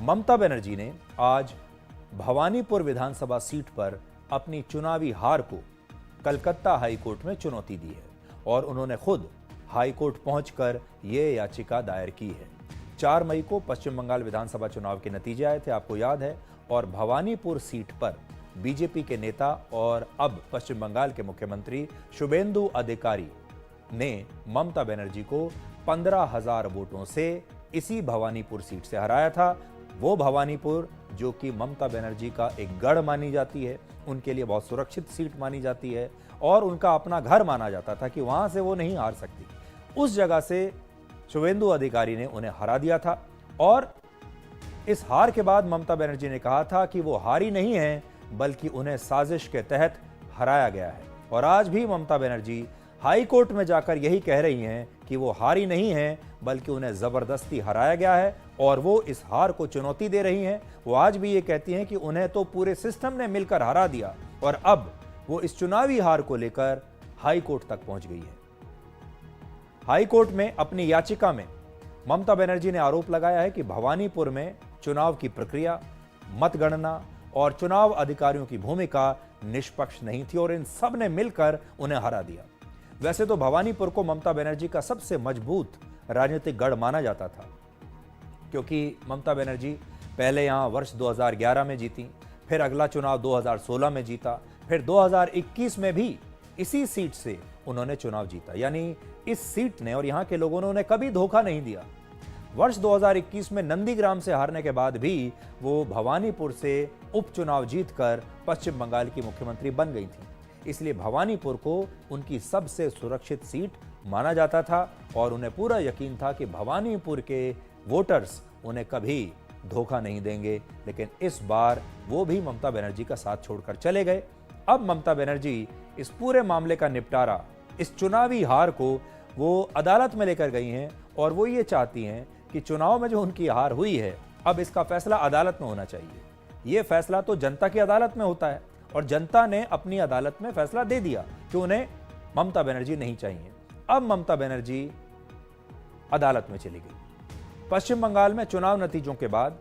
ममता बनर्जी ने आज भवानीपुर विधानसभा सीट पर अपनी चुनावी हार को कलकत्ता हाईकोर्ट में चुनौती दी है और उन्होंने खुद हाईकोर्ट पहुंचकर यह याचिका दायर की है। 4 मई को पश्चिम बंगाल विधानसभा चुनाव के नतीजे आए थे, आपको याद है, और भवानीपुर सीट पर बीजेपी के नेता और अब पश्चिम बंगाल के मुख्यमंत्री शुभेंदु अधिकारी ने ममता बनर्जी को 15,000 वोटों से इसी भवानीपुर सीट से हराया था। वो भवानीपुर जो कि ममता बनर्जी का एक गढ़ मानी जाती है, उनके लिए बहुत सुरक्षित सीट मानी जाती है और उनका अपना घर माना जाता था कि वहां से वो नहीं हार सकती। उस जगह से शुभेंदु अधिकारी ने उन्हें हरा दिया था और इस हार के बाद ममता बनर्जी ने कहा था कि वो हारी नहीं है बल्कि उन्हें साजिश के तहत हराया गया है। और आज भी ममता बनर्जी हाई कोर्ट में जाकर यही कह रही हैं कि वो हारी नहीं है बल्कि उन्हें जबरदस्ती हराया गया है और वो इस हार को चुनौती दे रही हैं। वो आज भी ये कहती हैं कि उन्हें तो पूरे सिस्टम ने मिलकर हरा दिया और अब वो इस चुनावी हार को लेकर हाई कोर्ट तक पहुंच गई है। हाई कोर्ट में अपनी याचिका में ममता बनर्जी ने आरोप लगाया है कि भवानीपुर में चुनाव की प्रक्रिया, मतगणना और चुनाव अधिकारियों की भूमिका निष्पक्ष नहीं थी और इन सब ने मिलकर उन्हें हरा दिया। वैसे तो भवानीपुर को ममता बनर्जी का सबसे मजबूत राजनीतिक गढ़ माना जाता था, क्योंकि ममता बनर्जी पहले यहां वर्ष 2011 में जीती, फिर अगला चुनाव 2016 में जीता, फिर 2021 में भी इसी सीट से उन्होंने चुनाव जीता। यानी इस सीट ने और यहां के लोगों ने उन्हें कभी धोखा नहीं दिया। वर्ष 2021 में नंदीग्राम से हारने के बाद भी वो भवानीपुर से उपचुनाव जीतकर पश्चिम बंगाल की मुख्यमंत्री बन गई थी। इसलिए भवानीपुर को उनकी सबसे सुरक्षित सीट माना जाता था और उन्हें पूरा यकीन था कि भवानीपुर के वोटर्स उन्हें कभी धोखा नहीं देंगे। लेकिन इस बार वो भी ममता बनर्जी का साथ छोड़कर चले गए। अब ममता बनर्जी इस पूरे मामले का निपटारा, इस चुनावी हार को वो अदालत में लेकर गई हैं और वो ये चाहती हैं कि चुनाव में जो उनकी हार हुई है, अब इसका फैसला अदालत में होना चाहिए। ये फैसला तो जनता की अदालत में होता है और जनता ने अपनी अदालत में फैसला दे दिया कि उन्हें ममता बनर्जी नहीं चाहिए। अब ममता बनर्जी अदालत में चली गई। पश्चिम बंगाल में चुनाव नतीजों के बाद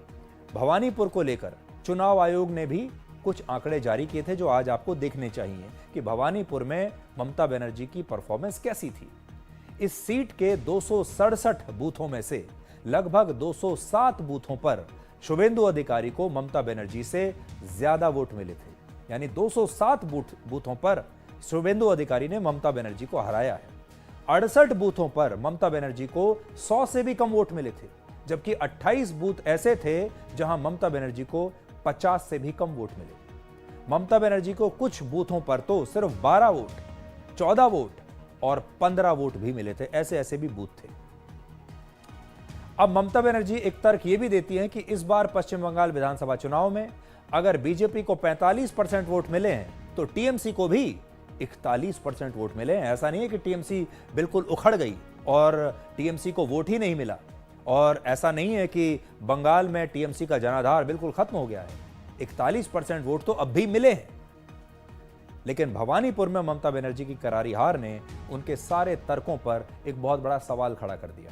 भवानीपुर को लेकर चुनाव आयोग ने भी कुछ आंकड़े जारी किए थे जो आज आपको देखने चाहिए कि भवानीपुर में ममता बनर्जी की परफॉर्मेंस कैसी थी। इस सीट के 267 बूथों में से लगभग 207 बूथों पर शुभेंदु अधिकारी को ममता बनर्जी से ज्यादा वोट मिले थे। यानी 207 बूथों पर शुभेंदु अधिकारी ने ममता बनर्जी को हराया है। 68 बूथों पर ममता बनर्जी को 100 से भी कम वोट मिले थे, जबकि 28 बूथ ऐसे थे जहां ममता बनर्जी को 50 से भी कम वोट मिले। ममता बनर्जी को कुछ बूथों पर तो सिर्फ 12 वोट, 14 वोट और 15 वोट भी मिले थे। ऐसे ऐसे भी बूथ थे। अब ममता बनर्जी एक तर्क यह भी देती है कि इस बार पश्चिम बंगाल विधानसभा चुनाव में अगर बीजेपी को 45% वोट मिले हैं तो टीएमसी को भी 41% वोट मिले हैं। ऐसा नहीं है कि टीएमसी बिल्कुल उखड़ गई और टीएमसी को वोट ही नहीं मिला, और ऐसा नहीं है कि बंगाल में टीएमसी का जनाधार बिल्कुल खत्म हो गया है। 41% वोट तो अब भी मिले हैं। लेकिन भवानीपुर में ममता बनर्जी की करारी हार ने उनके सारे तर्कों पर एक बहुत बड़ा सवाल खड़ा कर दिया।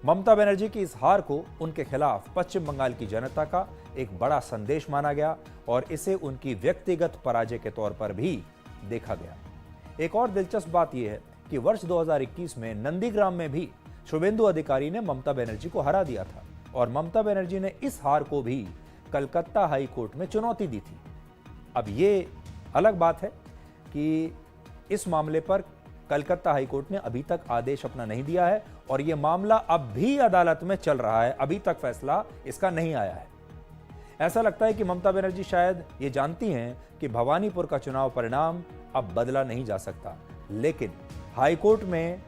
ममता बनर्जी की इस हार को उनके खिलाफ पश्चिम बंगाल की जनता का एक बड़ा संदेश माना गया और इसे उनकी व्यक्तिगत पराजय के तौर पर भी देखा गया। एक और दिलचस्प बात यह है कि वर्ष 2021 में नंदीग्राम में भी शुभेंदु अधिकारी ने ममता बनर्जी को हरा दिया था और ममता बनर्जी ने इस हार को भी कलकत्ता हाई कोर्ट में चुनौती दी थी। अब ये अलग बात है कि इस मामले पर कलकत्ता हाई कोर्ट ने अभी तक आदेश अपना नहीं दिया है और यह मामला अब भी अदालत में चल रहा है। अभी तक फैसला इसका नहीं आया है। ऐसा लगता है कि ममता बनर्जी शायद ये जानती हैं कि भवानीपुर का चुनाव परिणाम अब बदला नहीं जा सकता, लेकिन हाई कोर्ट में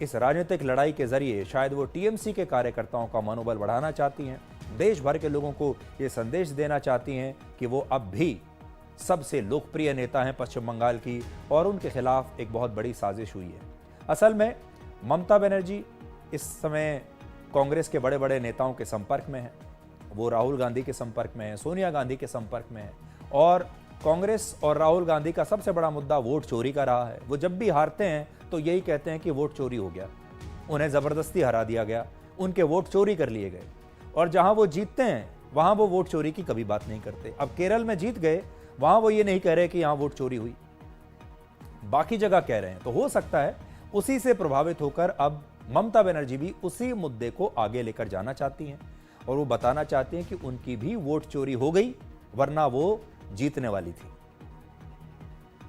इस राजनीतिक लड़ाई के जरिए शायद वो टीएमसी के कार्यकर्ताओं का मनोबल बढ़ाना चाहती हैं, देश भर के लोगों को ये संदेश देना चाहती हैं कि वो अब भी सबसे लोकप्रिय नेता हैं पश्चिम बंगाल की और उनके खिलाफ एक बहुत बड़ी साजिश हुई है। असल में ममता बनर्जी इस समय कांग्रेस के बड़े बड़े नेताओं के संपर्क में है। वो राहुल गांधी के संपर्क में है, सोनिया गांधी के संपर्क में है और कांग्रेस और राहुल गांधी का सबसे बड़ा मुद्दा वोट चोरी का रहा है। वो जब भी हारते हैं तो यही कहते हैं कि वोट चोरी हो गया, उन्हें जबरदस्ती हरा दिया गया, उनके वोट चोरी कर लिए गए। और जहां वो जीतते हैं वहां वो वोट चोरी की कभी बात नहीं करते। अब केरल में जीत गए, वहां वो ये नहीं कह रहे कि यहां वोट चोरी हुई, बाकी जगह कह रहे हैं। तो हो सकता है उसी से प्रभावित होकर अब ममता बनर्जी भी उसी मुद्दे को आगे लेकर जाना चाहती हैं और वो बताना चाहती हैं कि उनकी भी वोट चोरी हो गई, वरना वो जीतने वाली थी।